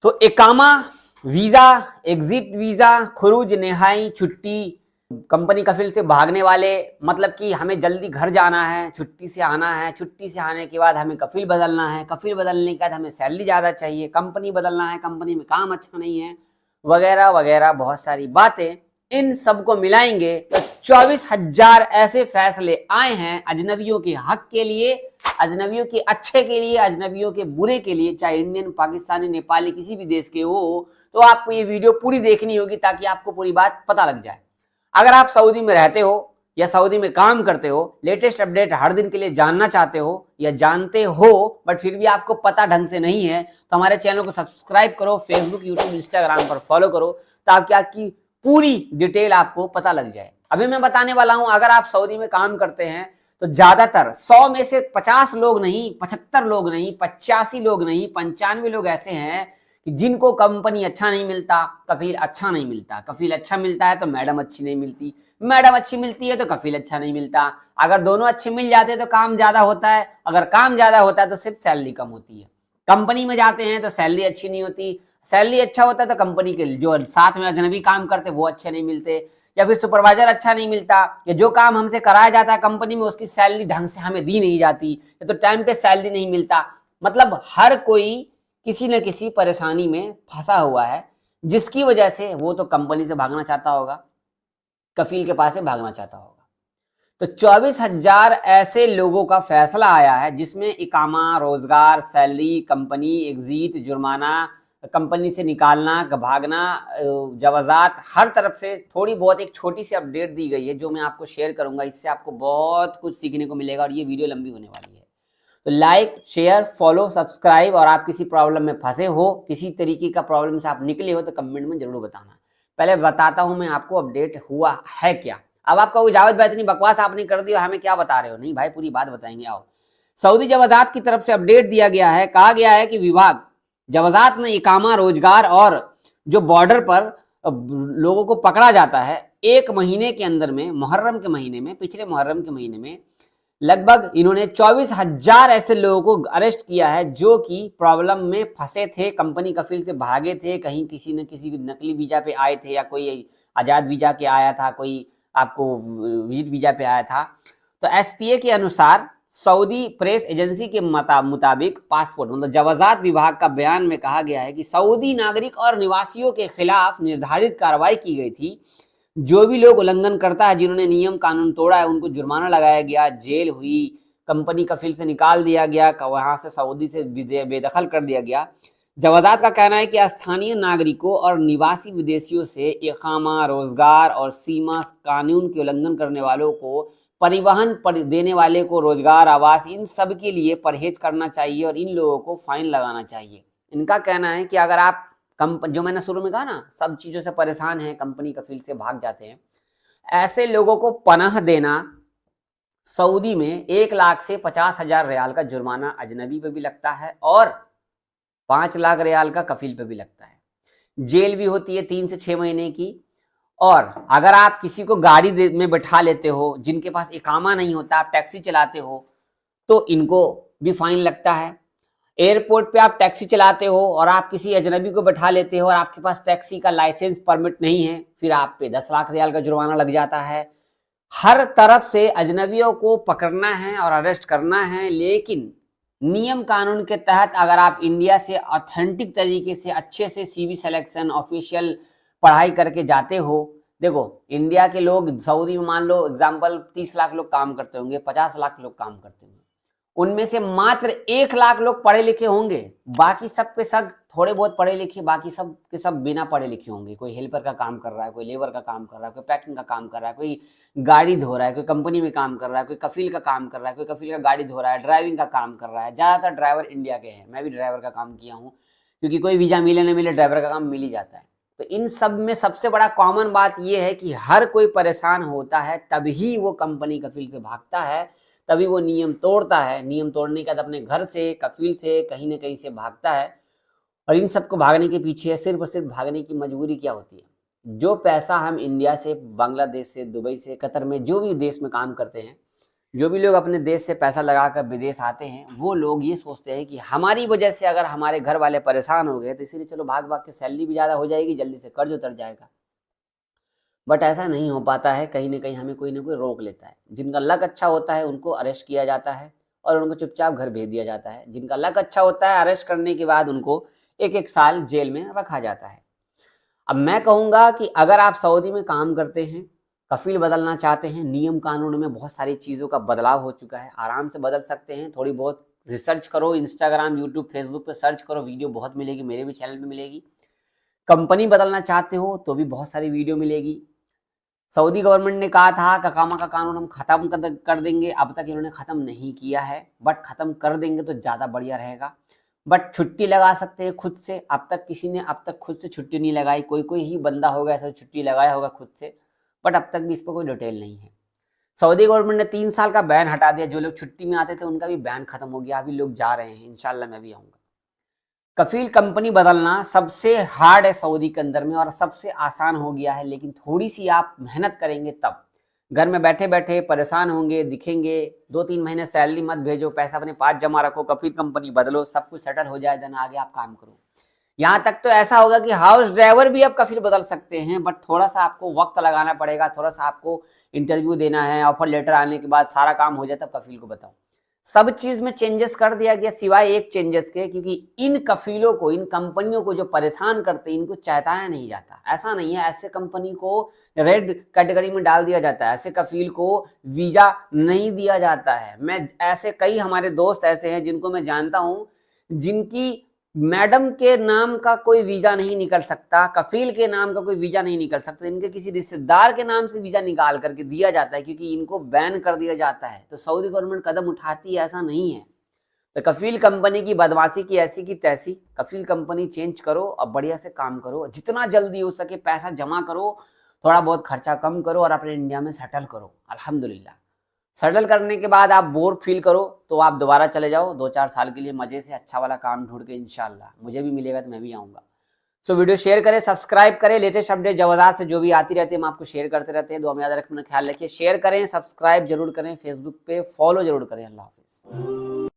तो इकामा, visa, exit visa, खुरूज, नेहाई, छुट्टी, company Kafeel से भागने वाले, मतलब कि हमें जल्दी घर जाना है, छुट्टी से आना है, छुट्टी से आने के बाद हमें कफिल बदलना है, कफिल बदलने के बाद हमें सैलरी ज़्यादा चाहिए, कंपनी बदलना है, कंपनी में काम अच्छा नहीं है, वगैरह वगैरह बहुत सारी बातें। इन सबको मिलाएंगे तो 24,000 ऐसे फैसले आए हैं अजनबियों के हक के लिए, अजनबियों के अच्छे के लिए, अजनबियों के बुरे के लिए, चाहे इंडियन, पाकिस्तानी, नेपाली, किसी भी देश के हो। तो आपको ये वीडियो पूरी देखनी होगी ताकि आपको पूरी बात पता लग जाए। अगर आप सऊदी में रहते हो या सऊदी में काम करते हो, लेटेस्ट अपडेट हर दिन के लिए जानना चाहते हो या जानते हो बट फिर भी आपको पता ढंग से नहीं है, तो हमारे चैनल को सब्सक्राइब करो, फेसबुक, यूट्यूब, इंस्टाग्राम पर फॉलो करो ताकि आपकी पूरी डिटेल आपको पता लग जाए। अभी मैं बताने वाला हूं, अगर आप सऊदी में काम करते हैं तो ज्यादातर 100 में से 50 लोग नहीं, 75 लोग नहीं, 85 लोग नहीं, 95 लोग ऐसे हैं कि जिनको कंपनी अच्छा नहीं मिलता, कफील अच्छा नहीं मिलता। कफील अच्छा मिलता है तो मैडम अच्छी नहीं मिलती, मैडम अच्छी मिलती है तो कफील अच्छा नहीं मिलता। अगर दोनों अच्छे मिल जाते हैं तो काम ज्यादा होता है, अगर काम ज्यादा होता है तो सिर्फ सैलरी कम होती है। कंपनी में जाते हैं तो सैलरी अच्छी नहीं होती, सैलरी अच्छा होता है तो कंपनी के जो साथ में अजनबी काम करते वो अच्छे नहीं मिलते, या फिर सुपरवाइजर अच्छा नहीं मिलता, या जो काम हमसे कराया जाता है कंपनी में उसकी सैलरी ढंग से हमें दी नहीं जाती, या तो टाइम पे सैलरी नहीं मिलता। मतलब हर कोई किसी न किसी परेशानी में फंसा हुआ है, जिसकी वजह से वो तो कंपनी से भागना चाहता होगा, कफील के पास से भागना चाहता होगा। तो 24,000 ऐसे लोगों का फैसला आया है जिसमें इकामा, रोजगार, सैलरी, कंपनी, एग्जिट, जुर्माना, कंपनी से निकालना, भागना, जवाजात, हर तरफ से थोड़ी बहुत एक छोटी सी अपडेट दी गई है जो मैं आपको शेयर करूंगा। इससे आपको बहुत कुछ सीखने को मिलेगा और ये वीडियो लंबी होने वाली है। तो लाइक, शेयर, फॉलो, सब्सक्राइब। और आप किसी प्रॉब्लम में फंसे हो, किसी तरीके का प्रॉब्लम से आप निकले हो तो कमेंट में जरूर बताना। पहले बताता हूं मैं आपको अपडेट हुआ है क्या। अब आपका वो जावेद भाई इतनी बकवास आपने कर दी और हमें क्या बता रहे हो। नहीं भाई, पूरी बात बताएंगे। आओ, सऊदी जवाजात की तरफ से अपडेट दिया गया है। कहा गया है कि विभाग जवाजात में इकामा, रोजगार और जो बॉर्डर पर लोगों को पकड़ा जाता है, 1 महीने के अंदर में, मुहर्रम के महीने में, पिछले मुहर्रम के महीने में लगभग इन्होंने 24,000 ऐसे लोगों को अरेस्ट किया है जो कि प्रॉब्लम में फंसे थे, कंपनी कफील से भागे थे, कहीं किसी न किसी नकली वीजा पे आए थे, या कोई आजाद वीजा के आया था, कोई आपको विजिट वीजा पे आया था। तो एसपीए के अनुसार, सऊदी प्रेस एजेंसी के मुताबिक पासपोर्ट मतलब जवाजात विभाग का बयान में कहा गया है कि सऊदी नागरिक और निवासियों के खिलाफ निर्धारित कार्रवाई की गई थी। जो भी लोग उल्लंघन करता है, जिन्होंने नियम कानून तोड़ा है, उनको जुर्माना लगाया गया, जेल हुई, कंपनी कफील से निकाल दिया गया, वहां से सऊदी से बेदखल कर दिया गया। जवाजात का कहना है कि स्थानीय नागरिकों और निवासी विदेशियों से इकामा, रोजगार और सीमा कानून के उल्लंघन करने वालों को, परिवहन देने वाले को रोजगार, आवास, इन सब के लिए परहेज करना चाहिए और इन लोगों को फाइन लगाना चाहिए। इनका कहना है कि अगर आप जो मैंने शुरू में कहा ना, सब चीजों से परेशान है, कंपनी कफील से भाग जाते हैं, ऐसे लोगों को पनाह देना, सऊदी में 1 लाख से 50,000 रियाल का जुर्माना अजनबी पे भी लगता है और 5 लाख रियाल का कफील पे भी लगता है। जेल भी होती है 3 से 6 महीने की। और अगर आप किसी को गाड़ी में बैठा लेते हो, जिनके पास इकामा नहीं होता, आप टैक्सी चलाते हो, तो इनको भी फाइन लगता है। एयरपोर्ट पे आप टैक्सी चलाते हो और आप किसी अजनबी को बैठा लेते हो और आपके पास टैक्सी का लाइसेंस, परमिट नहीं है, फिर आप पे 10 लाख रियाल का जुर्माना लग जाता है। हर तरफ से अजनबियों को पकड़ना है और अरेस्ट करना है, लेकिन नियम कानून के तहत अगर आप इंडिया से ऑथेंटिक तरीके से अच्छे से सीवी सिलेक्शन, ऑफिशियल पढ़ाई करके जाते हो। देखो, इंडिया के लोग सऊदी में मान लो एग्जाम्पल 30 लाख लोग काम करते होंगे, 50 लाख लोग काम करते होंगे, उनमें से मात्र 1 लाख लोग पढ़े लिखे होंगे, बाकी सब के सब थोड़े बहुत पढ़े लिखे, बाकी सब के सब बिना पढ़े लिखे होंगे। कोई हेल्पर का काम कर रहा है, कोई लेबर का काम कर रहा है, कोई पैकिंग का काम कर रहा है, कोई गाड़ी धो रहा है, कोई कंपनी में काम कर रहा है, कोई कफील का काम कर रहा है, कोई कफील का गाड़ी धो रहा है, ड्राइविंग का काम कर रहा है। ज्यादातर ड्राइवर इंडिया के हैं, मैं भी ड्राइवर का काम किया हूँ, क्योंकि कोई वीजा मिले न मिले ड्राइवर का काम मिल ही जाता है। तो इन सब में सबसे बड़ा कॉमन बात यह है कि हर कोई परेशान होता है तभी वो कंपनी कफील से भागता है, तभी वो नियम तोड़ता है। नियम तोड़ने के बाद अपने घर से, कफील से, कहीं ना कहीं से भागता है। और इन सबको भागने के पीछे सिर्फ और सिर्फ भागने की मजबूरी क्या होती है, जो पैसा हम इंडिया से, बांग्लादेश से, दुबई से, कतर में, जो भी देश में काम करते हैं, जो भी लोग अपने देश से पैसा लगाकर विदेश आते हैं वो लोग ये सोचते हैं कि हमारी वजह से अगर हमारे घर वाले परेशान हो गए तो इसीलिए चलो भाग भाग के सैलरी भी ज़्यादा हो जाएगी, जल्दी से कर्ज उतर जाएगा। बट ऐसा नहीं हो पाता है, कहीं ना कहीं हमें कोई ना कोई रोक लेता है। जिनका लक अच्छा होता है उनको अरेस्ट किया जाता है और उनको चुपचाप घर भेज दिया जाता है। जिनका लक अच्छा होता है अरेस्ट करने के बाद उनको एक एक साल जेल में रखा जाता है। अब मैं कहूँगा कि अगर आप सऊदी में काम करते हैं, कफील बदलना चाहते हैं, नियम कानून में बहुत सारी चीज़ों का बदलाव हो चुका है, आराम से बदल सकते हैं। थोड़ी बहुत रिसर्च करो, इंस्टाग्राम, यूट्यूब, फेसबुक पे सर्च करो, वीडियो बहुत मिलेगी, मेरे भी चैनल पे मिलेगी। कंपनी बदलना चाहते हो तो भी बहुत सारी वीडियो मिलेगी। सऊदी गवर्नमेंट ने कहा था ककामा का कानून हम खत्म कर देंगे, अब तक इन्होंने खत्म नहीं किया है, बट खत्म कर देंगे तो ज़्यादा बढ़िया रहेगा। बट छुट्टी लगा सकते हैं खुद से, अब तक किसी ने अब तक खुद से छुट्टी नहीं लगाई। कोई ही बंदा होगा ऐसा छुट्टी लगाया होगा खुद से, बट अब तक भी इस पर कोई डिटेल नहीं है। सऊदी गवर्नमेंट ने 3 साल का बैन हटा दिया, जो लोग छुट्टी में आते थे उनका भी बैन खत्म हो गया, अभी लोग जा रहे हैं, इंशाल्लाह मैं भी आऊँगा। कफील कंपनी बदलना सबसे हार्ड है सऊदी के अंदर में और सबसे आसान हो गया है, लेकिन थोड़ी सी आप मेहनत करेंगे तब। घर में बैठे बैठे परेशान होंगे, दिखेंगे, 2-3 महीने सैलरी मत भेजो, पैसा अपने पास जमा रखो, कफील कंपनी बदलो, सब कुछ सेटल हो जाए, देन आगे आप काम करो। यहाँ तक तो ऐसा होगा कि हाउस ड्राइवर भी आप कफील बदल सकते हैं, बट थोड़ा सा आपको वक्त लगाना पड़ेगा, थोड़ा सा आपको इंटरव्यू देना है, ऑफर लेटर आने के बाद सारा काम हो जाए तब कफील को बताओ। सब चीज में चेंजेस कर दिया गया सिवाय एक चेंजेस के, क्योंकि इन कफीलों को, इन कंपनियों को जो परेशान करते हैं इनको चहताया नहीं जाता। ऐसा नहीं है, ऐसे कंपनी को रेड कैटेगरी में डाल दिया जाता है, ऐसे कफील को वीजा नहीं दिया जाता है। मैं ऐसे कई हमारे दोस्त ऐसे हैं जिनको मैं जानता हूं, जिनकी मैडम के नाम का कोई वीजा नहीं निकल सकता, कफील के नाम का कोई वीजा नहीं निकल सकता, इनके किसी रिश्तेदार के नाम से वीजा निकाल करके दिया जाता है, क्योंकि इनको बैन कर दिया जाता है। तो सऊदी गवर्नमेंट कदम उठाती है, ऐसा नहीं है। तो कफील कंपनी की बदमाशी की ऐसी की तैसी, कफील कंपनी चेंज करो और बढ़िया से काम करो, जितना जल्दी हो सके पैसा जमा करो, थोड़ा बहुत खर्चा कम करो और अपने इंडिया में सेटल करो। अल्हम्दुलिल्लाह सेटल करने के बाद आप बोर फील करो तो आप दोबारा चले जाओ 2-4 साल के लिए मजे से, अच्छा वाला काम ढूंढ के, इंशाल्लाह मुझे भी मिलेगा तो मैं भी आऊँगा। सो वीडियो शेयर करें, सब्सक्राइब करें, लेटेस्ट अपडेट जबरदस्त से जो भी आती रहती है हम आपको शेयर करते रहते हैं। दुआ में याद रखना, ख्याल रखिए, शेयर करें, सब्सक्राइब जरूर करें, फेसबुक पे फॉलो जरूर करें। अल्लाह हाफिज़।